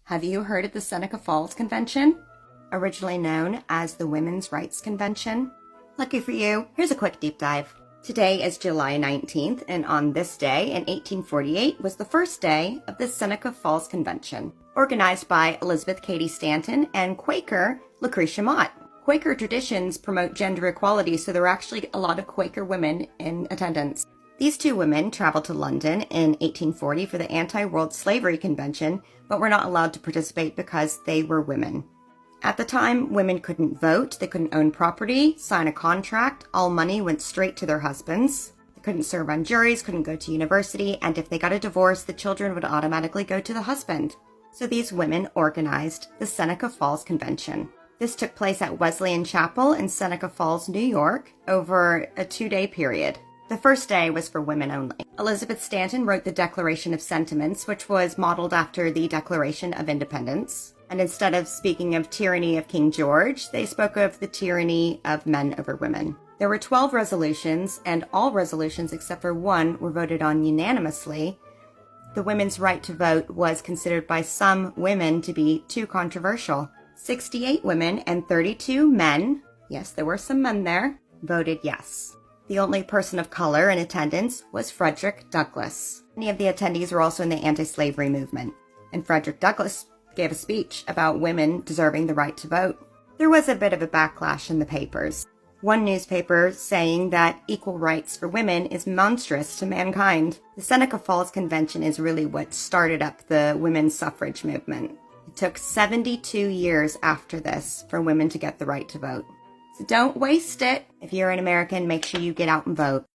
Have you heard of the Seneca Falls Convention? Originally known as the Women's Rights Convention? Lucky for you, here's a quick deep dive. Today is July 19th, and on this day in 1848 was the first day of the Seneca Falls Convention, organized by Elizabeth Cady Stanton and Quaker Lucretia Mott. Quaker traditions promote gender equality, so there were actually a lot of Quaker women in attendance. These two women traveled to London in 1840 for the Anti-World Slavery Convention, but were not allowed to participate because they were women. At the time, women couldn't vote, they couldn't own property, sign a contract, all money went straight to their husbands. They couldn't serve on juries, couldn't go to university, and if they got a divorce, the children would automatically go to the husband. So these women organized the Seneca Falls Convention. This took place at Wesleyan Chapel in Seneca Falls, New York, over a 2-day period. The first day was for women only. Elizabeth Stanton wrote the Declaration of Sentiments, which was modeled after the Declaration of Independence. And instead of speaking of tyranny of King George, they spoke of the tyranny of men over women. There were 12 resolutions, and all resolutions except for one were voted on unanimously. The women's right to vote was considered by some women to be too controversial. 68 women and 32 men, yes, there were some men there, voted yes. The only person of color in attendance was Frederick Douglass. Many of the attendees were also in the anti-slavery movement, and Frederick Douglass gave a speech about women deserving the right to vote. There was a bit of a backlash in the papers. One newspaper saying that equal rights for women is monstrous to mankind. The Seneca Falls Convention is really what started up the women's suffrage movement. It took 72 years after this for women to get the right to vote. So don't waste it. If you're an American, make sure you get out and vote.